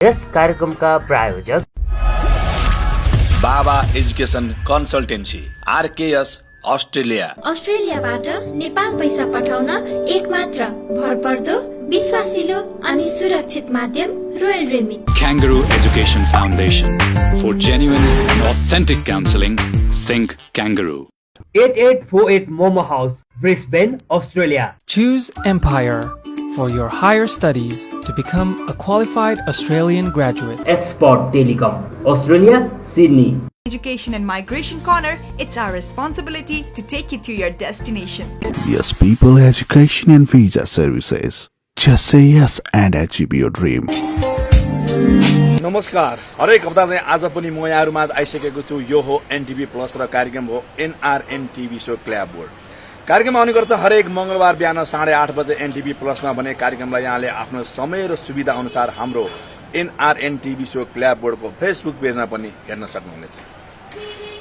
यस कार्यक्रमका प्रायोजक Baba education consultancy RKS अस्ट्रेलियाबाट Nepal पैसा पठाउन एकमात्र भरपर्दो विश्वासिलो अनि सुरक्षित माध्यम royal remit. Kangaroo Education Foundation. For genuine and authentic counseling, think Kangaroo. 8848 Momo House, Brisbane, Australia. Choose Empire for your higher studies to become a qualified Australian graduate. Export Telecom, Australia, Sydney. Education and Migration Corner, it's our responsibility to take you to your destination. Yes, people, education and visa services. Just say yes and achieve your dream. नमस्कार, हरेक हप्ता चाहिँ आज पनि म यहाँहरुमा आइसकेको छु। यो हो एनटीभी प्लस र कार्यक्रम हो एनआरएन टिभी शो क्ल्याब बोर्ड। कार्यक्रम आउने गर्छ हरेक मंगलबार बिहान 8:30 बजे एनटीभी प्लसमा। भने कार्यक्रमलाई यहाँले आफ्नो समय र सुविधा अनुसार हाम्रो एनआरएन टिभी शो क्ल्याब बोर्डको फेसबुक पेजमा पनि हेर्न सक्नुहुनेछ।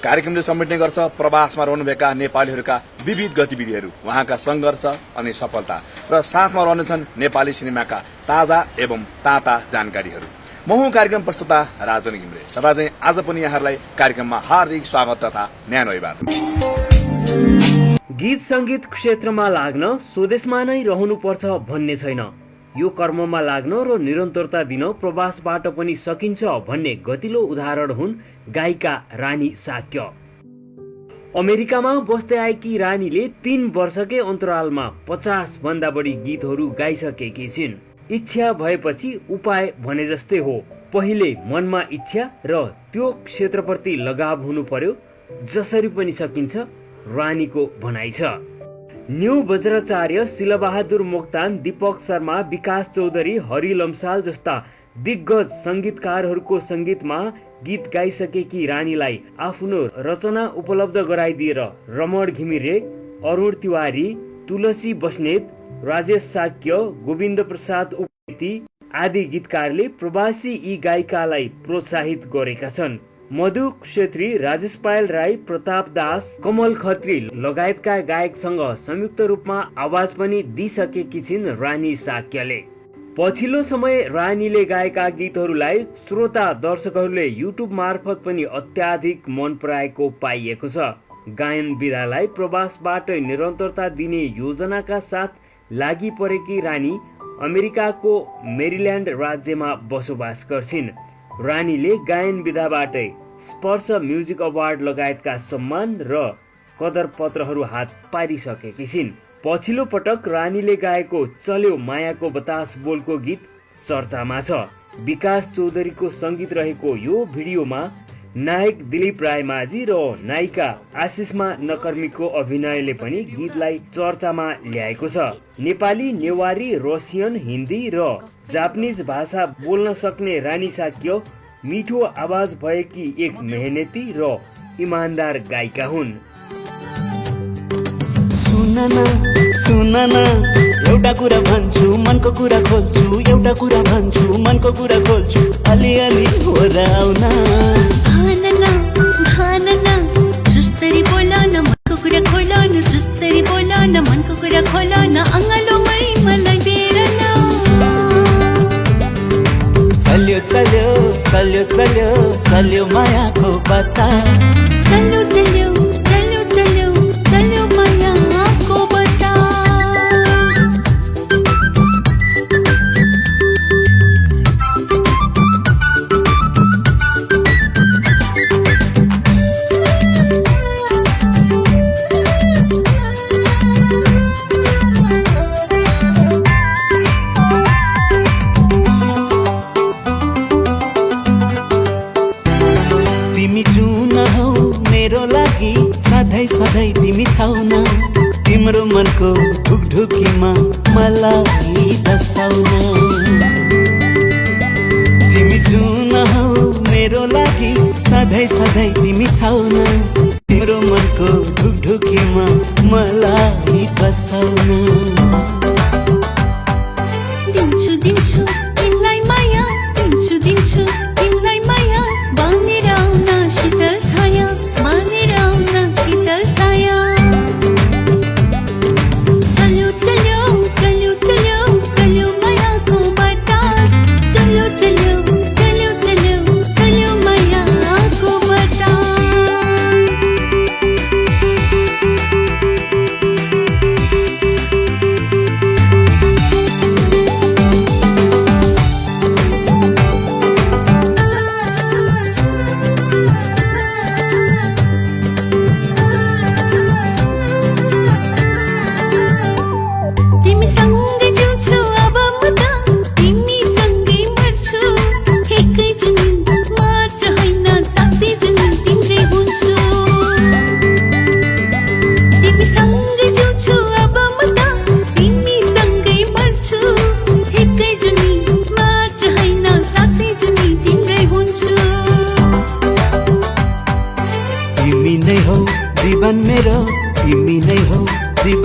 कार्यक्रमले समेट्ने गर्छ प्रवासमा रहनुभएका नेपालीहरूका विविध गतिविधिहरू, उहाँका संघर्ष अनि सफलता र साथमा रहनेछन् नेपाली सिनेमाका ताजा एवं ताता जानकारीहरू। म हुँ कार्यक्रम प्रस्तुता राजन घिमिरे। सदा चाहिँ आज पनि यहाँहरूलाई कार्यक्रममा हार्दिक स्वागत तथा न्यानो अभिवादन। गीत संगीत क्षेत्रमा लाग्न स्वदेशमा नै रहनुपर्छ भन्ने छैन। यो कर्ममा लाग्न र निरन्तरता दिन प्रवासबाट पनि सकिन्छ भन्ने गतिलो उदाहरण हुन् गायिका रानी शाक्य। अमेरिकामा बस्दै आएकी रानीले 3 वर्षकै अन्तरालमा 50 भन्दा बढी गीतहरू गाइसकेकी छिन्। इच्छा भएपछि उपाय भने जस्तै हो। पहिले मनमा इच्छा र त्यो क्षेत्रप्रति लगाव हुनु पर्यो, जसरी पनि सकिन्छ रानीको भनाइ छ। न्यू वज्राचार्य, शिलबहादुर मोक्तान, दीपक शर्मा, विकास चौधरी, हरि लम्साल जस्ता दिग्गज संगीतकारहरूको संगीतमा गीत गाइसकेकी रानीलाई आफ्नो रचना उपलब्ध गराइदिएर रमण घिमिरे, अरुण तिवारी, तुलसी बस्नेत, राजेश शाक्य, गोविन्द प्रसाद उप्रेती आदि गीतकारले प्रवासी यी गायिकालाई प्रोत्साहित गरेका छन्। मधु क्षेत्री, राजेश पायल राई, प्रताप दास, कमल खत्री लगायतका गायकसँग संयुक्त रूपमा आवाज पनि दिइसकेकी छिन् रानी शाक्यले। पछिल्लो समय रानीले गाएका गीतहरूलाई श्रोता दर्शकहरूले युट्युब मार्फत पनि अत्याधिक मन पराएको पाइएको छ। गायन विधालाई प्रवासबाट निरन्तरता दिने योजनाका साथ लागि परेकी रानी अमेरिकाको मेरील्यान्ड राज्यमा बसोबास गर्छिन्। रानीले गायन विधाबाटै स्पर्श म्युजिक अवार्ड लगायतका सम्मान र कदर पत्रहरू हात पारिसकेकी छिन्। पछिल्लो पटक रानीले गाएको चल्यो मायाको बतास बोलको गीत चर्चामा छ। विकास चौधरीको संगीत रहेको यो भिडियोमा नायक दिलीप रायमाझी र नायिका आशिषमा नकर्मीको अभिनयले पनि गीतलाई चर्चामा ल्याएको छ। नेपाली, नेवारी, रसियन, हिन्दी र जापानिज भाषा बोल्न सक्ने रानी शाक्य मिठो आवाज भएकी एक मेहनती र इमानदार गायिका हुन्। सुनना एउटा कुरा भन्छु मनको कुरा खोल्छु, एउटा कुरा भन्छु मनको कुरा खोल्छु, अलिअलि हो र आउना भानना सुस्तरी बोल न मनको कुरा खोल न, सुस्तरी बोल न मनको कुरा खोल न, अङ्गलोमै मलाई बेरन। चल्यो चल्यो चल्यो चल्यो चल्यो मायाको बतास, चल्यो चल्यो चल्यो चल्यो चल्यो मायाको बतास। सधैँ तिमी छाउन, तिम्रो मनको ढुकढुकीमा मलाई बसाउन। तिमी जुन हौ मेरो लागि, सधैँ तिमी छाउन, तिम्रो मनको ढुकढुकीमा मलाई बसाउन। दिन्छु दिन्छु तिमीलाई माया, दिन्छु दिन्छु तिमीलाई माया, बनेर आउन शीतल छाया, बनेर आउन शीतल छाया। चल्यो चल्यो चल्यो चल्यो चल्यो मायाको बतास, चल्यो चल्यो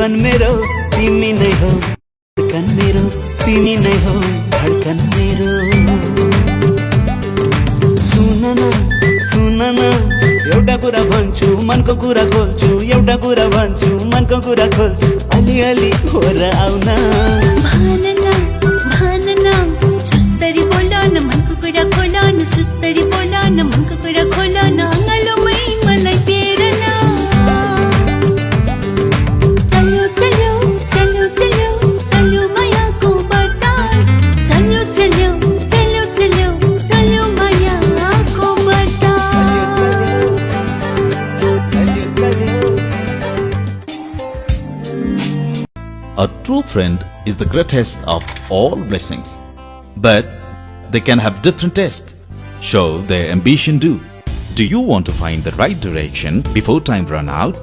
जीवन मेरो तिमी नै हो, धडकन मेरो तिमी नै हो, धडकन मेरो। सुन न एउटा कुरा भन्छु मनको कुरा खोल्छु, एउटा कुरा भन्छु मनको कुरा खोल्छु, अलिअलि हो र आउन। भानना सुस्तरी बोल न मनको कुरा खोल न, सुस्तरी बोल न मनको कुरा खोल न, आँगलोमै मलाई पेर्न। चल्यो चल्यो चल्यो चल्यो चल्यो मायाको बतास, चल्यो चल्यो चल्यो चल्यो चल्यो मायाको बतास। A true friend is the greatest of all blessings, but they can have different tastes. So their ambition do. Do you want to find the right direction before time run out?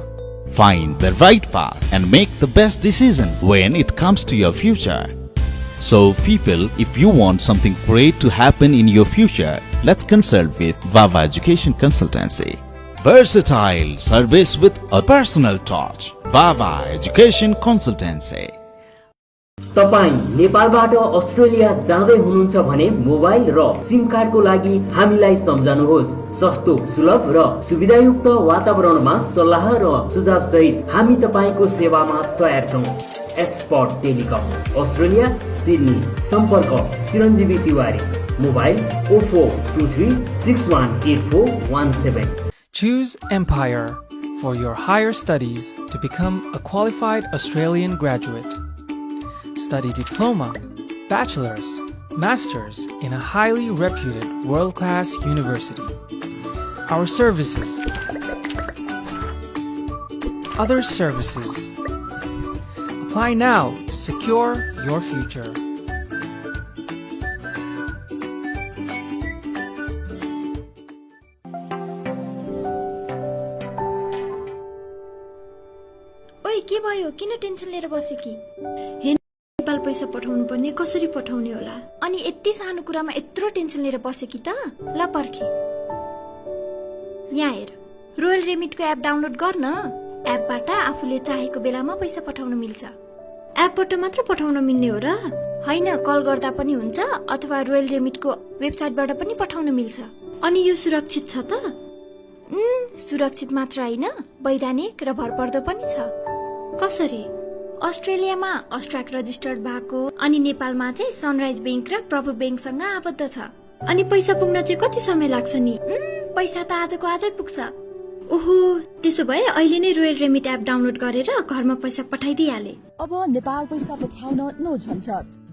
Find the right path and make the best decision when it comes to your future. So people, if you want something great to happen in your future, let's consult with Vava Education Consultancy. Versatile service with a personal touch. Vava Education Consultancy. तपाईँ नेपालबाट Australia जाँदै हुनुहुन्छ भने mobile र SIM कार्डको लागि हामीलाई सम्झनुहोस्। सस्तो, सुलभ र सुविधायुक्त वातावरणमा सल्लाह र सुझाव सहित हामी तपाईको सेवामा तयार छौं। Expert telecom, Australia, Sydney. सम्पर्क चिरञ्जीवी Tiwari, mobile 0423618417। Choose Empire for your higher studies to become a qualified Australian graduate. Study diploma, bachelor's, master's in a highly reputed world-class university. Our services. Other services. Apply now to secure your future. ओइ के भयो, किन tension लिएर बसे कि? नेपाल पैसा पठाउनु पर्ने, कसरी पठाउने होला? अनि यति सानो कुरामा यत्रो टेन्सन लिएर बसे कि त? ल पर्खी, यहाँ हेर, रोयल रेमिटको एप डाउनलोड गर न। एपबाट आफूले चाहेको बेलामा पैसा पठाउन मिल्छ। एपबाट मात्र पठाउन मिल्ने हो र? होइन, कल गर्दा पनि हुन्छ अथवा रोयल रेमिटको वेबसाइटबाट पनि पठाउन मिल्छ। अनि यो सुरक्षित छ त? सुरक्षित मात्र होइन, वैधानिक र भरपर्दो पनि छ। कसरी? अस्ट्रेलियामा अस्ट्राक रजिस्टर्ड भएको, अनि नेपालमा चाहिँ सनराइज बैंक र प्रभु बैंकसँग आबद्ध छ। अनि पैसा पुग्न चाहिँ कति समय लाग्छ नि? पैसा त आजको आजै पुग्छ। ओहो, त्यसो भए अहिले नै रोयल रेमिट एप डाउनलोड गरेर घरमा पैसा पठाइदिइहाले। अब नेपाल पैसा पठाउन नो झन्झट।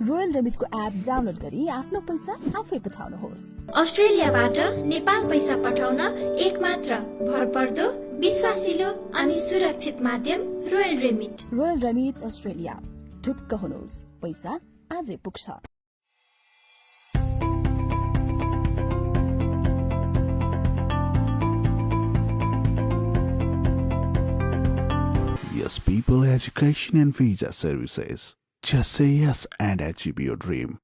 रोयल रेमिटको एप डाउनलोड गरी आफ्नो पैसा आफै पठाउनुहोस्। अस्ट्रेलियाबाट नेपाल पैसा पठाउन एक मात्र भरपर्दो, विश्वासिलो अनि सुरक्षित माध्यम royal remit. Royal remit Australia, ढुक्क हुनुहोस्, पैसा आजै पुग्छ। Yes People Education and Visa Services. Just say yes and achieve your dream.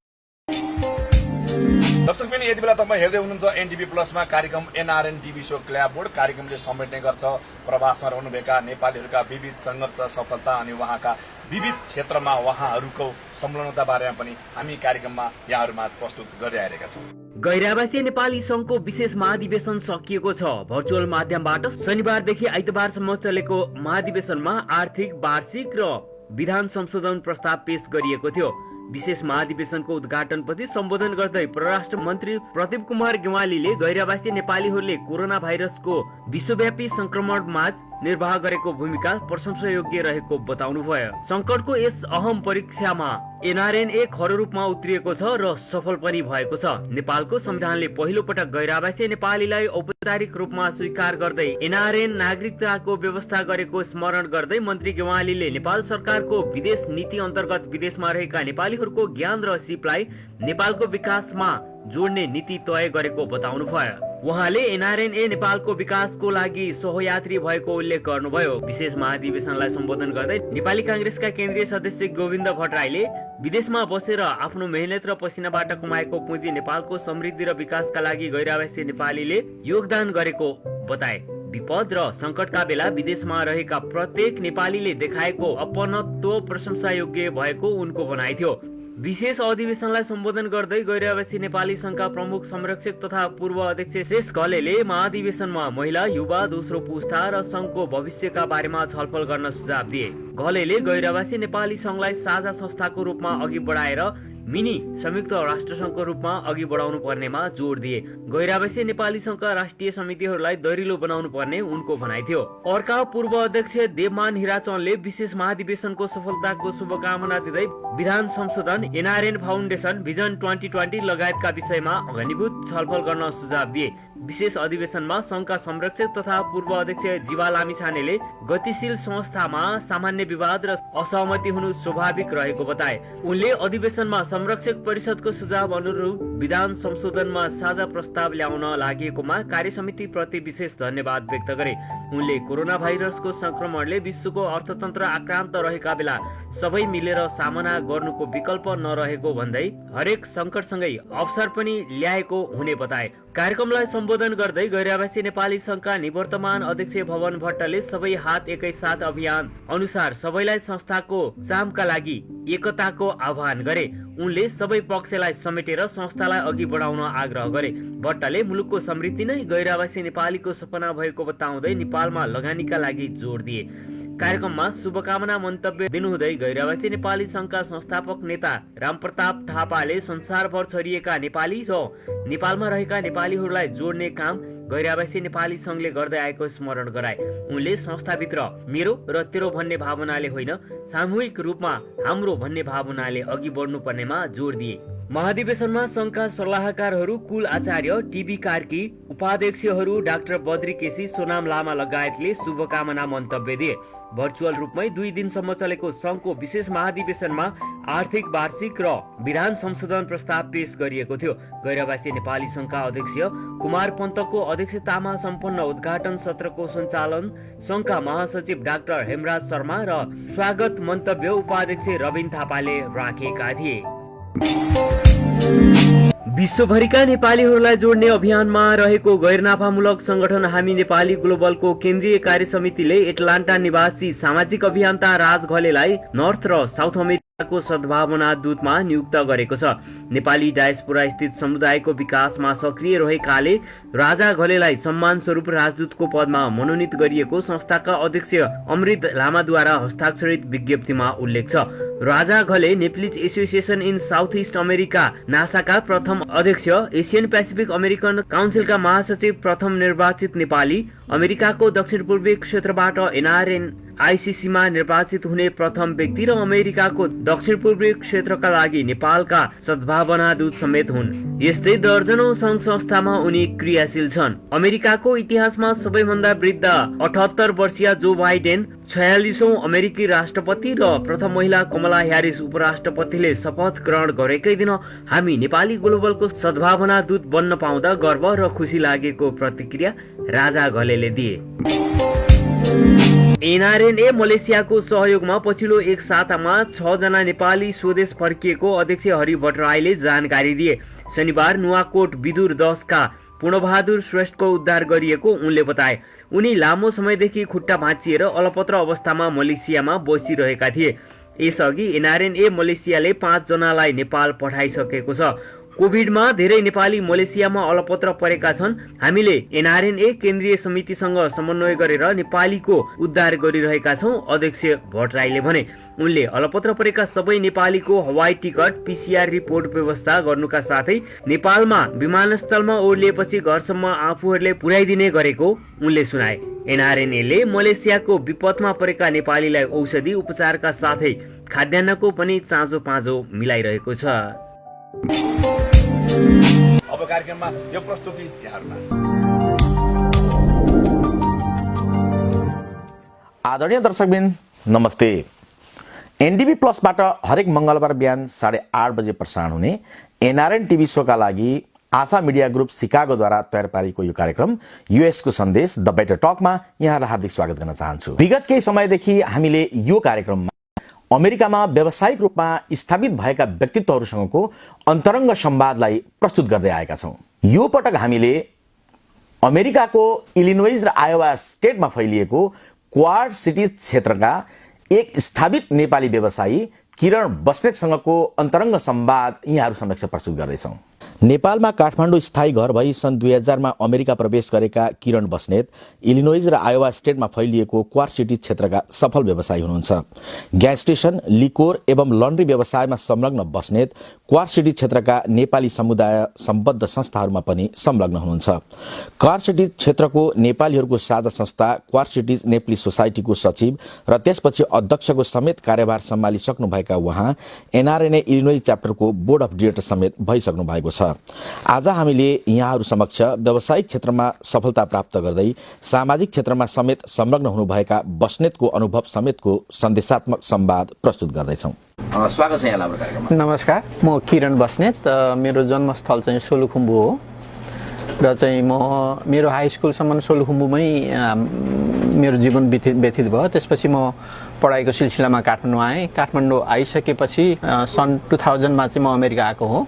दर्शक पनि यति बेला तपाईँ हेर्दै हुनुहुन्छ एनटिभी प्लसमा कार्यक्रम एनआरएन टिभी सो क्ल्याब बोर्ड। कार्यक्रमले समेट्ने गर्छ प्रवासमा रहनुभएका नेपालीहरूका विविध सङ्घर्ष, सफलता अनि उहाँका विविध क्षेत्रमा उहाँहरूको संलग्नता बारेमा पनि हामी कार्यक्रममा यहाँहरूमा प्रस्तुत गर्दै आइरहेका छौँ। गैरावासीय नेपाली संघको विशेष महाधिवेशन सकिएको छ। भर्चुअल माध्यमबाट शनिबारदेखि आइतबारसम्म चलेको महाधिवेशनमा आर्थिक वार्षिक र विधान संशोधन प्रस्ताव पेश गरिएको थियो। विशेष महाधिवेशनको उद्घाटनपछि सम्बोधन गर्दै परराष्ट्र मन्त्री प्रदीप कुमार गेवालीले गैरावासी नेपालीहरूले कोरोना भाइरसको विश्वव्यापी संक्रमणमा निर्वाह गरेको भूमिका प्रशंसायोग्य रहेको बताउनुभयो। संकटको यस अहम परीक्षामा एनआरएनए खर रूपमा उत्रिएको छ र सफल पनि भएको छ। नेपालको संविधानले पहिलो पटक गैरावासी नेपालीलाई औपचारिक रूपमा स्वीकार गर्दै एनआरएन नागरिकताको व्यवस्था गरेको स्मरण गर्दै मन्त्री गेवालीले नेपाल सरकारको विदेश नीति अन्तर्गत विदेशमा रहेका नेपालीहरूको ज्ञान र सिपलाई नेपालको विकासमा जोड्ने नीति तय गरेको बताउनुभयो। उहाँले एनआरएनए नेपालको विकासको लागि सहयात्री भएको उल्लेख गर्नुभयो। विशेष महाधिवेशनलाई सम्बोधन गर्दै नेपाली कांग्रेसका केन्द्रीय सदस्य गोविन्द भट्टराईले विदेशमा बसेर आफ्नो मेहनत र पसिनाबाट कमाएको पुँजी नेपालको समृद्धि र विकासका लागि गैरावासी नेपालीले योगदान गरेको बताए। विपद र संकटका बेला विदेशमा रहेका प्रत्येक नेपालीले देखाएको अपनत्व प्रशंसायोग्य भएको उनको भनाइ थियो। विशेष अधिवेशनलाई सम्बोधन गर्दै गैर-आवासी नेपाली संघका प्रमुख संरक्षक तथा पूर्व अध्यक्ष शेष घलेले महाधिवेशनमा महिला, युवा, दोस्रो पुस्ता र संघको भविष्यका बारेमा छलफल गर्न सुझाव दिए। घलेले गैर-आवासी नेपाली संघलाई साझा संस्थाको रूपमा अघि बढाएर मिनी संयुक्त राष्ट्र संघको रूपमा अघि बढाउनु पर्नेमा जोड दिए। गैर-आवासी नेपाली संघका राष्ट्रिय समितिहरूलाई दरिलो बनाउनु पर्ने उनको भनाइ थियो। अर्का पूर्व अध्यक्ष देवमान हिराचनले विशेष महाधिवेशनको सफलताको शुभकामना दिँदै विधान संशोधन, एनआरएन फाउन्डेसन, भिजन 2020 लगायतका विषयमा घनीभूत छलफल गर्न सुझाव दिए। विशेष अधिवेशनमा संघका संरक्षक तथा पूर्व अध्यक्ष जीवा लामिछानेले गतिशील संस्थामा सामान्य विवाद र असहमति हुनु स्वाभाविक रहेको बताए। उनले अधिवेशनमा संरक्षक परिषदको सुझाव अनुरूप विधान संशोधनमा साझा प्रस्ताव ल्याउन लागेकोमा कार्यसमिति प्रति विशेष धन्यवाद व्यक्त गरे। उनले कोरोना भाइरसको संक्रमणले विश्वको अर्थतन्त्र आक्रान्त रहेका बेला सबै मिलेर सामना गर्नुको विकल्प नरहेको भन्दै हरेक संकटसँगै अवसर पनि ल्याएको हुने बताए। कार्यक्रमलाई सम्बोधन गर्दै गैर-आवासी नेपाली संघका निवर्तमान अध्यक्ष भवन भट्टले सबै हात एकैसाथ अभियान अनुसार सबैलाई संस्थाको चामका लागि एकताको आह्वान गरे। उनले सबै पक्षलाई समेटेर संस्थालाई अघि बढाउन आग्रह गरे। भट्टले मुलुकको समृद्धि नै गैर-आवासी नेपालीको सपना भएको बताउँदै नेपालमा लगानीका लागि जोड दिए। कार्यक्रममा शुभकामना मन्तव्य दिनुहुँदै गैर-आवासी नेपाली संघका संस्थापक नेता रामप्रताप थापाले संसारभर छरिएका नेपाली र नेपालमा रहेका नेपालीहरूलाई जोड्ने काम गैर-आवासी नेपाली संघले गर्दै आएको स्मरण गराए। उनले संस्थाभित्र मेरो र तेरो भन्ने भावनाले होइन, सामूहिक रूपमा हाम्रो भन्ने भावनाले अघि बढ्नुपर्नेमा जोड दिए। महाधिवेशनमा संघका सल्लाहकारहरू कुल आचार्य, टिबी कार्की, उपाध्यक्षहरू डाक्टर बद्री केसी, सोनाम लामा लगायतले शुभकामना मन्तव्य दिए। भर्चुअल रूपमै 2 दिनसम्म चलेको संघको विशेष महाधिवेशनमा आर्थिक वार्षिक र विधान संशोधन प्रस्ताव पेश गरिएको थियो। गैर-आवासी नेपाली संघका अध्यक्ष कुमार पन्तको अध्यक्षतामा सम्पन्न उद्घाटन सत्रको सञ्चालन संघका महासचिव डाक्टर हेमराज शर्मा र स्वागत मन्तव्य उपाध्यक्ष रविन थापाले राखेका थिए। विश्वभरिका नेपालीहरूलाई जोड्ने अभियानमा रहेको गैरनाफामूलक संगठन हामी नेपाली ग्लोबलको केन्द्रीय कार्यसमितिले एटलान्टा निवासी सामाजिक अभियन्ता राज घलेलाई नर्थ र साउथ अमेरिकाको सद्भावना दूतमा नियुक्त गरेको छ। नेपाली डायस्पोरा स्थित समुदायको विकासमा सक्रिय रहेकाले राजा घलेलाई सम्मान स्वरूप राजदूतको पदमा मनोनित गरिएको संस्थाका अध्यक्ष अमृत लामाद्वारा हस्ताक्षरित विज्ञप्तिमा उल्लेख छ। Raja Ghale Nepalese association in South East America नासाका प्रथम अध्यक्ष, एसियन पेसिफिक अमेरिकन काउन्सिलका महासचिव, प्रथम निर्वाचित नेपाली, अमेरिकाको दक्षिण पूर्वी क्षेत्रबाट एनआरएन आईसीसीमा निर्वाचित हुने प्रथम व्यक्ति र अमेरिकाको दक्षिण पूर्वी क्षेत्रका लागि नेपालका सद्भावना दूत समेत हुन्। यस्तै दर्जनौं संघ संस्थामा उनी क्रियाशील छन्। अमेरिकाको इतिहासमा सबैभन्दा वृद्ध 78 वर्षीय जो बाइडेन, 46औं अमेरिकी राष्ट्रपति र प्रथम महिला कमला ह्यारिस उपराष्ट्रपतिले शपथ ग्रहण गरेकै दिन हामी नेपाली ग्लोबलको सद्भावना दूत बन्न पाउँदा गर्व र खुसी लागेको प्रतिक्रिया राजा घलेले दिए। एनआरएनए मलेसियाको सहयोगमा पछिल्लो एक सातामा 6 जना नेपाली स्वदेश फर्किएको अध्यक्ष हरि भट्टराईले जानकारी दिए। शनिबार नुवाकोट विदुर 10 का पूर्णबहादुर श्रेष्ठको उद्धार गरिएको उनले बताए। उनी लामो समयदेखि खुट्टा भाँचिएर अलपत्र अवस्थामा मलेसियामा बसिरहेका थिए। यसअघि एनआरएनए मलेसियाले 5 जनालाई नेपाल पठाइसकेको छ। कोभिडमा धेरै नेपाली मलेसियामा अलपत्र परेका छन्। हामीले एनआरएनए केन्द्रीय समितिसँग समन्वय गरेर नेपालीको उद्धार गरिरहेका छौं, अध्यक्ष भट्टराईले भने। उनले अलपत्र परेका सबै नेपालीको हवाई टिकट, पीसीआर रिपोर्ट व्यवस्था गर्नुका साथै नेपालमा विमानस्थलमा ओर्लिएपछि घरसम्म आफूहरूले पुर्याइदिने गरेको उनले सुनाए। एनआरएनएले मलेसियाको विपदमा परेका नेपालीलाई औषधि उपचारका साथै खाद्यान्नको पनि चाँजो पाँजो मिलाइरहेको छ। अब कार्यक्रममा यो प्रस्तुति यहाँहरुमा। आदरणीय दर्शकबिन नमस्ते। एनडीबी प्लसबाट हरेक मंगलबार बिहान 8:30 बजे प्रसारण हुने एनआरएन टिभी शोका लागि आशा मिडिया ग्रुप सिकागोद्वारा तयार पारिएको यो कार्यक्रम यूएसको सन्देश द बेटर टकमा यहाँलाई हार्दिक स्वागत गर्न चाहन्छु। विगत केही समयदेखि हामीले यो कार्यक्रममा अमेरिकामा व्यावसायिक रूपमा स्थापित भएका व्यक्तित्वहरूसँगको अन्तरङ्ग संवादलाई प्रस्तुत गर्दै आएका छौं। यो पटक हामीले अमेरिकाको इलिनोइज र आयोवा स्टेटमा फैलिएको क्वाड सिटिज क्षेत्रका एक स्थापित नेपाली व्यवसायी किरण बस्नेतसँगको अन्तरङ्ग संवाद यहाँहरू समक्ष प्रस्तुत गर्दैछौँ। नेपालमा काठमाडौँ स्थायी घर भई सन् 2000 मा अमेरिका प्रवेश गरेका किरण बस्नेत इलिनोइज र आयोवा स्टेटमा फैलिएको क्वाड सिटी क्षेत्रका सफल व्यवसायी हुनुहुन्छ। ग्यास स्टेशन, लिकोर एवं लन्ड्री व्यवसायमा संलग्न बस्नेत क्वाड सिटी क्षेत्रका नेपाली समुदाय सम्बद्ध संस्थाहरूमा पनि संलग्न हुनुहुन्छ। क्वाड सिटी क्षेत्रको नेपालीहरूको साझा संस्था क्वाड सिटिज नेप्ली सोसाइटीको सचिव र त्यसपछि अध्यक्षको समेत कार्यभार सम्हालिसक्नु भएका उहाँ एनआरएनए इलिनोइज च्याप्टरको बोर्ड अफ डिरेक्टर समेत भइसक्नु भएको छ। आज हामीले यहाँहरू समक्ष व्यावसायिक क्षेत्रमा सफलता प्राप्त गर्दै सामाजिक क्षेत्रमा समेत संलग्न हुनुभएका बस्नेतको अनुभव समेतको सन्देशात्मक संवाद प्रस्तुत गर्दैछौँ। स्वागत छ यहाँलाई हाम्रो कार्यक्रममा। नमस्कार, म किरण बस्नेत। मेरो जन्मस्थल चाहिँ सोलुखुम्बु हो र चाहिँ मेरो हाई स्कुलसम्म सोलुखुम्बुमै मेरो जीवन व्यतीत भयो। त्यसपछि म पढाइको सिलसिलामा काठमाडौँ आएँ। काठमाडौँ आइसकेपछि सन् 2000 मा चाहिँ म अमेरिका आएको हो।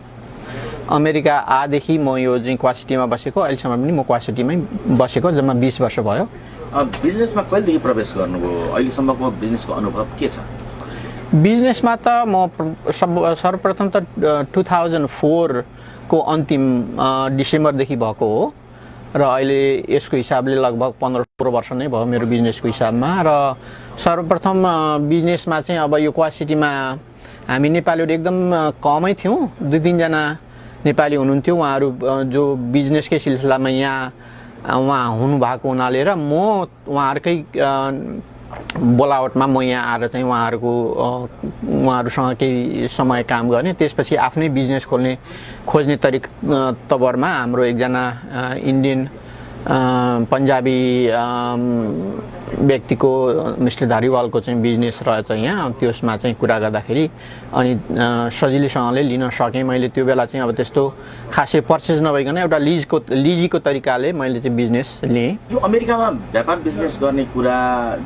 अमेरिका आएदेखि म यो चाहिँ क्वाड सिटीमा बसेको, अहिलेसम्म पनि म क्वाड सिटीमै बसेको, जम्मा 20 वर्ष भयो। बिजनेसमा कहिलेदेखि प्रवेश गर्नुभयो? अहिलेसम्मको बिजनेसको अनुभव के छ? बिजनेसमा त म सर्वप्रथम त 2004 को अन्तिम डिसेम्बरदेखि भएको हो र अहिले यसको हिसाबले लगभग 15-16 वर्ष नै भयो मेरो बिजनेसको हिसाबमा। र सर्वप्रथम बिजनेसमा चाहिँ अब यो क्वाड सिटीमा हामी नेपालीहरू एकदम कमै थियौँ। 2-3 जना नेपाली हुनुहुन्थ्यो, उहाँहरू जो बिजनेसकै सिलसिलामा उहाँ हुनुभएको हुनाले र म उहाँहरूकै बोलावटमा म यहाँ आएर चाहिँ उहाँहरूसँग केही समय काम गर्ने, त्यसपछि आफ्नै बिजनेस खोज्ने तवरमा हाम्रो एकजना इन्डियन पन्जाबी व्यक्तिको मिस्टर धारीवालको चाहिँ बिजनेस रहेछ यहाँ। त्यसमा चाहिँ कुरा गर्दाखेरि अनि सजिलैसँगले लिन सकेँ मैले। त्यो बेला चाहिँ अब त्यस्तो खासै पर्चेस नभइकन एउटा लिजीको तरिकाले मैले चाहिँ बिजनेस लिएँ। यो अमेरिकामा व्यापार बिजनेस गर्ने कुरा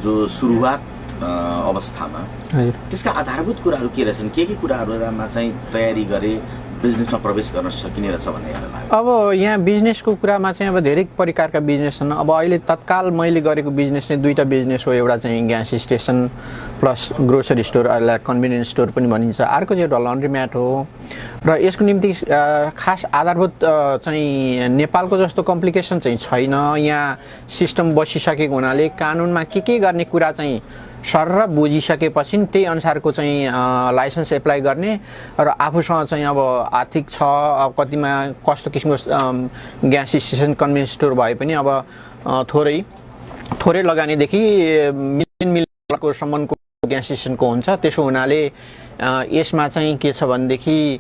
जो सुरुवात अवस्थामा त्यसका आधारभूत कुराहरू के रहेछन्? के कुराहरूमा चाहिँ तयारी गरे बिजनेसमा प्रवेश गर्न सकिने रहेछ भन्ने लाग्यो? अब यहाँ बिजनेसको कुरामा चाहिँ अब धेरै प्रकारका बिजनेस छन्। अब अहिले तत्काल मैले गरेको बिजनेस चाहिँ 2टा बिजनेस हो। एउटा चाहिँ gas station plus grocery store, अहिले कन्भिनियन्स स्टोर पनि भनिन्छ। अर्को चाहिँ एउटा लन्ड्री म्याट हो र यसको निम्ति खास आधारभूत चाहिँ नेपालको जस्तो कम्प्लिकेसन चाहिँ छैन। यहाँ सिस्टम बसिसकेको हुनाले कानुनमा के गर्ने कुरा चाहिँ सरर बुझिसकेपछि त्यही अनुसारको चाहिँ लाइसेन्स एप्लाई गर्ने र आफूसँग चाहिँ अब आर्थिक छ, अब कतिमा कस्तो किसिमको ग्यास स्टेसन कन्भिनियन्स स्टोर भए पनि अब थोरै लगानीदेखि मिलियनको सम्मको ग्यास स्टेसनको हुन्छ। त्यसो हुनाले यसमा चाहिँ के छ भनेदेखि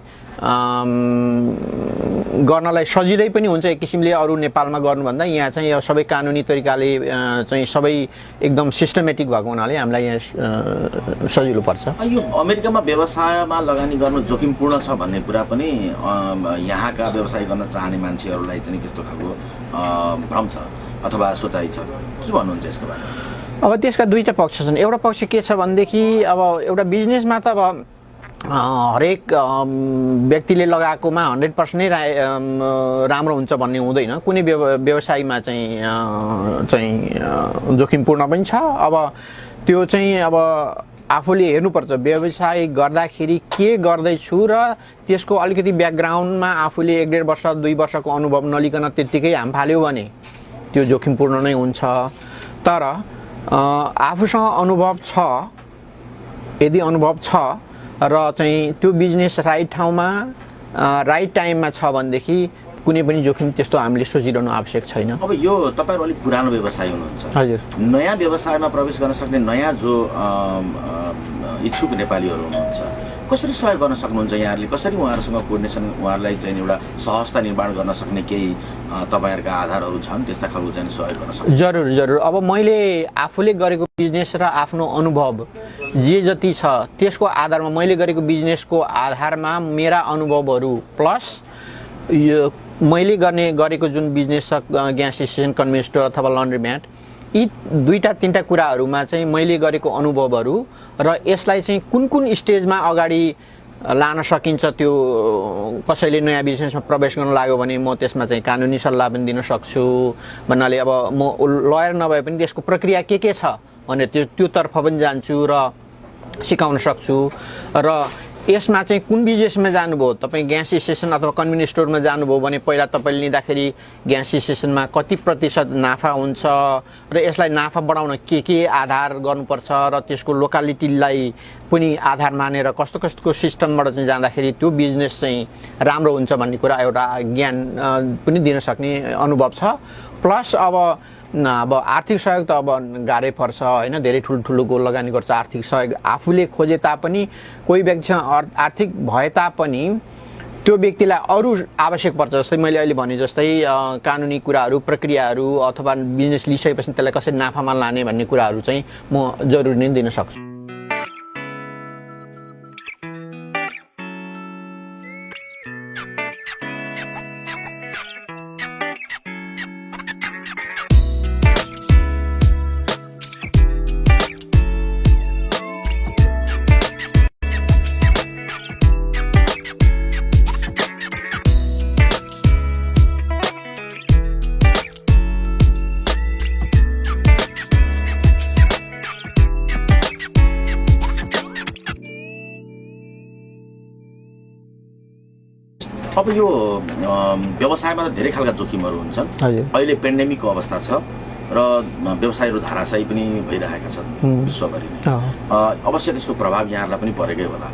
गर्नलाई सजिलै पनि हुन्छ एक किसिमले। अरू नेपालमा गर्नुभन्दा यहाँ चाहिँ यो सबै कानुनी तरिकाले चाहिँ सबै एकदम सिस्टमेटिक भएको हुनाले हामीलाई यहाँ सजिलो पर्छ। यो अमेरिकामा व्यवसायमा लगानी गर्नु जोखिमपूर्ण छ भन्ने कुरा पनि यहाँका व्यवसाय गर्न चाहने मान्छेहरूलाई चाहिँ त्यस्तो खालको भ्रम छ अथवा सोचाइ छ। के भन्नुहुन्छ यसको बारेमा? अब त्यसका 2टा पक्ष छन्। एउटा पक्ष के छ भनेदेखि अब एउटा बिजनेसमा त अब हरेक व्यक्तिले लगाएकोमा 100% नै राम्रो हुन्छ भन्ने हुँदैन। कुनै व्यवसायमा चाहिँ जोखिमपूर्ण पनि छ। अब त्यो चाहिँ अब आफूले हेर्नुपर्छ व्यवसाय गर्दाखेरि के गर्दैछु र त्यसको अलिकति ब्याकग्राउन्डमा आफूले 1-1.5 वर्ष 2 वर्षको अनुभव नलिकन त्यत्तिकै हाम फाल्यो भने त्यो जोखिमपूर्ण नै हुन्छ। तर आफूसँग अनुभव छ, यदि अनुभव छ र चाहिँ त्यो बिजनेस राइट ठाउँमा राइट टाइममा छ भनेदेखि कुनै पनि जोखिम त्यस्तो हामीले सोचिरहनु आवश्यक छैन। अब यो तपाईहरु अलिक पुरानो व्यवसाय हुनुहुन्छ। हजुर। नयाँ व्यवसायमा प्रवेश गर्न सक्ने नयाँ जो इच्छुक नेपालीहरु हुनुहुन्छ, कसरी सहयोग गर्न सक्नुहुन्छ यहाँहरुले? कसरी उहाँहरुसँग कोर्डिनेसन, उहाँहरुलाई चाहिँ एउटा सहजता निर्माण गर्न सक्ने केही तपाईहरुका आधारहरु छन्, त्यस्ता खालको चाहिँ सहयोग गर्न सक्नुहुन्छ? जरुर। अब मैले आफूले गरेको बिजनेस र आफ्नो अनुभव जे जति छ त्यसको आधारमा मैले गरेको बिजनेसको आधारमा मेरा अनुभवहरु प्लस यो मैले गरेको जुन बिजनेस छ ग्यास स्टेसन, कन्भिनियन्स स्टोर अथवा लन्ड्री म्याट, यी 2-3टा कुराहरुमा चाहिँ मैले गरेको अनुभवहरु र यसलाई चाहिँ कुन स्टेजमा अगाडि लान सकिन्छ त्यो कसैले नयाँ बिजनेसमा प्रवेश गर्न लाग्यो भने म त्यसमा चाहिँ कानुनी सल्लाह पनि दिन सक्छु भन्नाले अब म लयर नभए पनि त्यसको प्रक्रिया के छ भने त्योतर्फ पनि जान्छु र सिकाउन सक्छु र यसमा चाहिँ कुन बिजनेसमा जानुभयो तपाईँ ग्यास स्टेसन अथवा कन्भिनियन्स स्टोरमा जानुभयो भने पहिला तपाईँले लिँदाखेरि ग्यास स्टेसनमा कति प्रतिशत नाफा हुन्छ र यसलाई नाफा बढाउन के आधार गर्नुपर्छ र त्यसको लोकालिटीलाई पनि आधार मानेर कस्तो कस्तो सिस्टमबाट चाहिँ जाँदाखेरि त्यो बिजनेस चाहिँ राम्रो हुन्छ भन्ने कुरा एउटा ज्ञान पनि दिन सक्ने अनुभव छ प्लस अब आर्थिक सहयोग त अब गाह्रै पर्छ होइन धेरै ठुलो लगानी गर्छ आर्थिक सहयोग आफूले खोजे तापनि कोही व्यक्तिसँग आर्थिक भए तापनि त्यो व्यक्तिलाई अरू आवश्यक पर्छ जस्तै मैले अहिले भने जस्तै कानुनी कुराहरू प्रक्रियाहरू अथवा बिजनेस लिइसकेपछि त्यसलाई कसरी नाफामा लाने भन्ने कुराहरू चाहिँ म जरुरी नै दिन सक्छु अब यो व्यवसायमा त धेरै खालका जोखिमहरू हुन्छन् अहिले पेन्डेमिकको अवस्था छ र व्यवसायहरू धाराशायी पनि भइरहेका छन् विश्वभरि अवश्य त्यसको प्रभाव यहाँहरूलाई पनि परेकै होला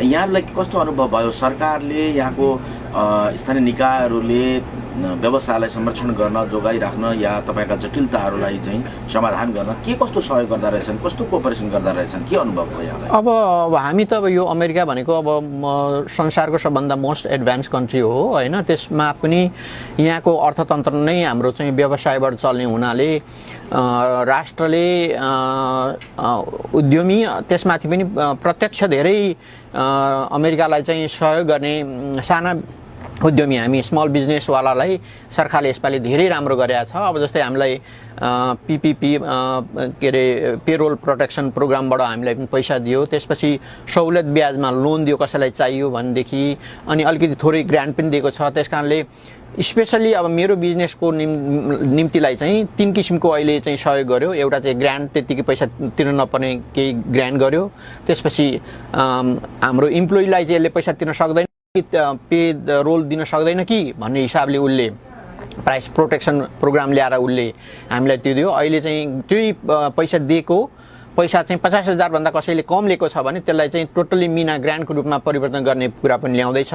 यहाँहरूलाई कस्तो अनुभव भयो सरकारले यहाँको स्थानीय निकायहरूले व्यवसायलाई संरक्षण गर्न जोगाइराख्न या तपाईँका जटिलताहरूलाई चाहिँ समाधान गर्न के कस्तो सहयोग गर्दा रहेछन् कस्तो कोअपरेसन गर्दा रहेछन् के अनुभव भयो यहाँलाई अब हामी त अब यो अमेरिका भनेको अब संसारको सबभन्दा मोस्ट एडभान्स कन्ट्री हो होइन त्यसमा पनि यहाँको अर्थतन्त्र नै हाम्रो चाहिँ व्यवसायबाट चल्ने हुनाले राष्ट्रले उद्यमी त्यसमाथि पनि प्रत्यक्ष धेरै अमेरिकालाई चाहिँ सहयोग गर्ने साना उद्यमी हामी स्मल बिजनेसवालालाई सरकारले यसपालि धेरै राम्रो गरेको छ अब जस्तै हामीलाई पीपीपी के अरे पेरोल प्रोटेक्सन प्रोग्रामबाट हामीलाई पनि पैसा दियो त्यसपछि सहुलियत ब्याजमा लोन दियो कसैलाई चाहियो भनेदेखि अनि अलिकति थोरै ग्रान्ट पनि दिएको छ त्यस कारणले स्पेसली अब मेरो बिजनेसको निम्तिलाई चाहिँ 3 किसिमको अहिले चाहिँ सहयोग गर्यो एउटा चाहिँ ग्रान्ट त्यतिकै पैसा तिर्न नपर्ने केही ग्रान्ट गर्यो त्यसपछि हाम्रो इम्प्लोइलाई चाहिँ यसले पैसा तिर्न सक्दैन पे रोल दिन सक्दैन कि भन्ने हिसाबले उसले प्राइस प्रोटेक्सन प्रोग्राम ल्याएर उसले हामीलाई त्यो दियो अहिले चाहिँ त्यही पैसा दिएको पैसा चाहिँ 50,000 भन्दा कसैले कम लिएको छ भने त्यसलाई चाहिँ टोटली मिना ग्रान्टको रूपमा परिवर्तन गर्ने कुरा पनि ल्याउँदैछ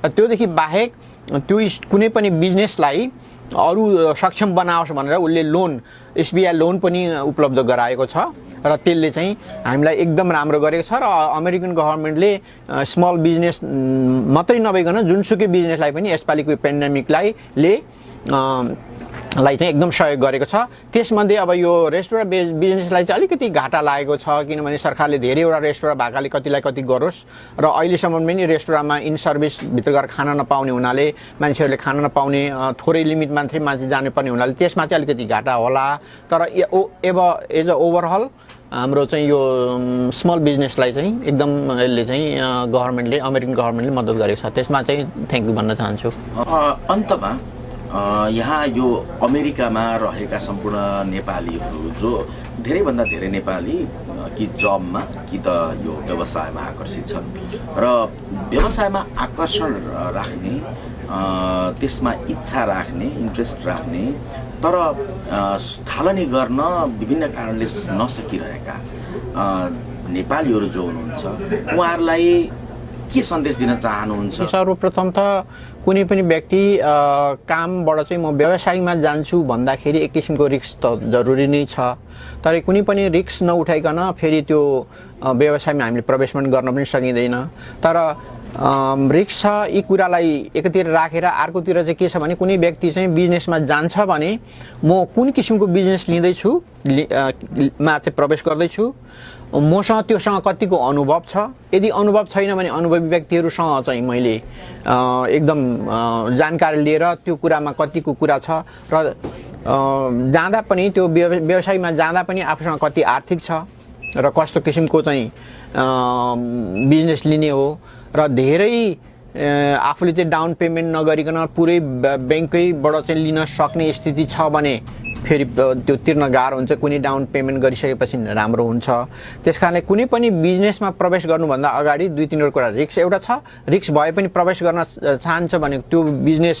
र त्योदेखि बाहेक त्यो कुनै पनि बिजनेसलाई अरू सक्षम बनाओस् भनेर उसले लोन एसबीआई लोन पनि उपलब्ध गराएको छ र त्यसले चाहिँ हामीलाई एकदम राम्रो गरेको छ र अमेरिकन गभर्मेन्टले स्मल बिजनेस मात्रै नभइकन जुनसुकै बिजनेसलाई पनि यसपालिको पेन्डेमिकलाई चाहिँ एकदम सहयोग गरेको छ त्यसमध्ये अब यो रेस्टुरेन्ट बिजनेसलाई चाहिँ अलिकति घाटा लागेको छ किनभने सरकारले धेरैवटा रेस्टुरेन्ट भएकाले कतिलाई कति गरोस् र अहिलेसम्म पनि रेस्टुरेन्टमा इन सर्भिस भित्र गएर खाना नपाउने हुनाले मान्छेहरूले खाना नपाउने थोरै लिमिट मात्रै मान्छे जानुपर्ने हुनाले त्यसमा चाहिँ अलिकति घाटा होला तर एज अ ओभरअल हाम्रो चाहिँ यो स्मल बिजनेसलाई चाहिँ एकदम यसले चाहिँ गभर्मेन्टले अमेरिकन गभर्मेन्टले मद्दत गरेको छ त्यसमा चाहिँ थ्याङ्क यू भन्न चाहन्छु अन्तमा यहाँ यो अमेरिकामा रहेका सम्पूर्ण नेपालीहरू जो धेरैभन्दा धेरै नेपाली कि जबमा कि त यो व्यवसायमा आकर्षित छन् र व्यवसायमा आकर्षण राख्ने त्यसमा इच्छा राख्ने इन्ट्रेस्ट राख्ने तर थालनी गर्न विभिन्न कारणले नसकिरहेका नेपालीहरू जो हुनुहुन्छ उहाँहरूलाई के सन्देश दिन चाहनुहुन्छ सर्वप्रथम त कुनै पनि व्यक्ति कामबाट चाहिँ म व्यवसायमा जान्छु भन्दाखेरि एक किसिमको रिस्क त जरुरी नै छ तर कुनै पनि रिस्क नउठाइकन फेरि त्यो व्यवसायमा हामीले प्रवेश पनि गर्न पनि सकिँदैन तर रिस्क छ यी कुरालाई एकतिर राखेर अर्कोतिर चाहिँ के छ भने कुनै व्यक्ति चाहिँ बिजनेसमा जान्छ भने म कुन किसिमको बिजनेस लिँदैछु मा चाहिँ प्रवेश गर्दैछु मसँग त्योसँग कतिको अनुभव छ यदि अनुभव छैन भने अनुभवी व्यक्तिहरूसँग चाहिँ मैले एकदम जानकारी लिएर त्यो कुरामा कतिको कुरा छ र जाँदा पनि त्यो व्यवसायमा जाँदा पनि आफूसँग कति आर्थिक छ र कस्तो किसिमको चाहिँ बिजनेस लिने हो र धेरै आफूले चाहिँ डाउन पेमेन्ट नगरिकन पुरै ब्याङ्कैबाट चाहिँ लिन सक्ने स्थिति छ भने फेरि त्यो तिर्न गाह्रो हुन्छ। कुनै डाउन पेमेन्ट गरिसकेपछि राम्रो हुन्छ। त्यसकारणले कुनै पनि बिजनेसमा प्रवेश गर्नुभन्दा अगाडि 2-3 कुरा रिस्क एउटा छ, रिस्क भए पनि प्रवेश गर्न चाहन्छ भने त्यो बिजनेस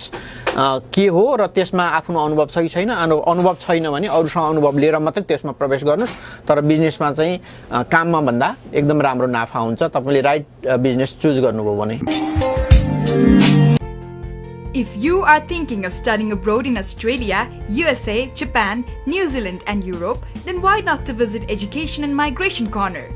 के हो र त्यसमा आफ्नो अनुभव छ कि छैन, अनुभव छैन भने अरूसँग अनुभव लिएर मात्रै त्यसमा प्रवेश गर्नुहोस्। तर बिजनेसमा चाहिँ काममा भन्दा एकदम राम्रो नाफा हुन्छ तपाईँले राइट बिजनेस चुज गर्नुभयो भने। If you are thinking of studying abroad in Australia, USA, Japan, New Zealand and Europe, then why not to visit Education and Migration Corner?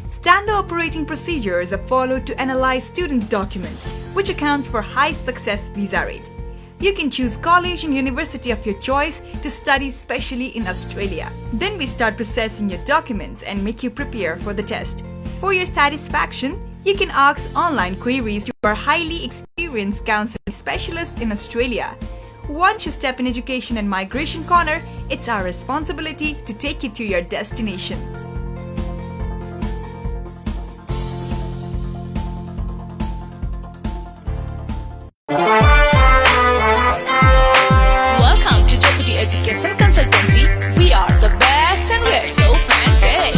Standard operating procedures are followed to analyze students' documents, which accounts for high success visa rate. You can choose college and university of your choice to study specially in Australia. Then we start processing your documents and make you prepare for the test. For your satisfaction, you can ask online queries to our highly experienced counseling specialists in Australia. Once you step in Education and Migration Corner, it's our responsibility to take you to your destination. Welcome to Deputy Education Consultancy. We are the best and we're so fancy.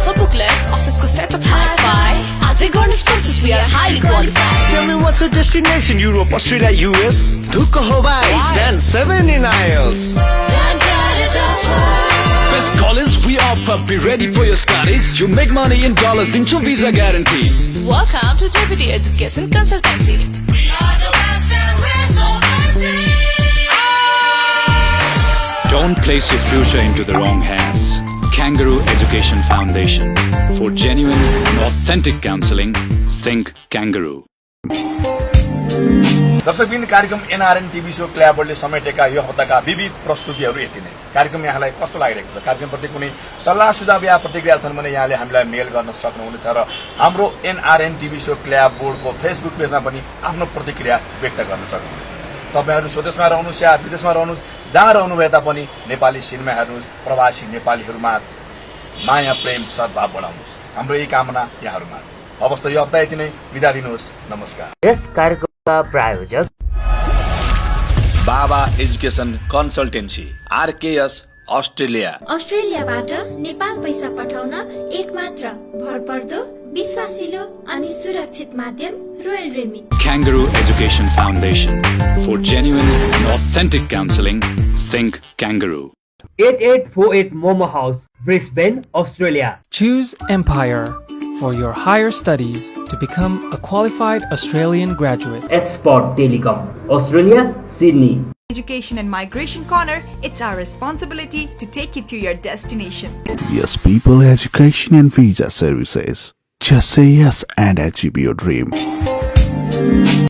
Booklets, office ko set up hi-fi. As a governance process, we are highly qualified. Tell me what's your destination? Europe, Australia, US? Duke Hawaii, spend 7 in IELTS. Best college we offer, be ready for your studies. You make money in dollars, then your visa guarantee. Welcome to Deputy Education Consultancy. We are the best and we're so fancy. Don't place your future into the wrong hands. Kangaroo Education Foundation. For genuine and authentic counseling, think Kangaroo. दर्शकबिन कार्यक्रम NRN TV show क्ल्याबोर्डले समेटेका यो हप्ताका विविध प्रस्तुतिहरू यति नै। कार्यक्रम यहाँलाई कस्तो लागिरहेको छ? कार्यक्रमप्रति कुनै सल्लाह सुझाव या प्रतिक्रिया छन् भने यहाँले हामीलाई मेल गर्न सक्नुहुनेछ र हाम्रो एनआरएन टिभी सो क्ल्याबोर्डको फेसबुक पेजमा पनि आफ्नो प्रतिक्रिया व्यक्त गर्न सक्नुहुनेछ। तपाईहरु स्वदेशमा रहनुहोस् या विदेशमा रहनुहोस्, जहाँ रहनु भए तापनि नेपाली सिनेमा हेर्नुहोस्, प्रवासी नेपालीहरूमा माया प्रेम सद्भाव बढाउनुहोस्। हाम्रो यही कामना यहाँहरूमा छ। अवस्था यो हप्ता यति नै, बिदा दिनुहोस्। नमस्कार। यस कार्यक्रमका प्रायोजक Baba education consultancy, RKS, Australia. अस्ट्रेलियाबाट नेपाल पैसा पठाउन एकमात्र भरपर्दो, विश्वासिलो अनि सुरक्षित माध्यम royal remit. Kangaroo Education Foundation. For genuine and authentic counseling, think Kangaroo. 8848 Momo House, Brisbane, Australia. Choose Empire for your higher studies to become a qualified Australian graduate. Export Telecom, Australia, Sydney. Education and Migration Corner, it's our responsibility to take you to your destination. Yes People Education and Visa Services. Just say yes and achieve your dream.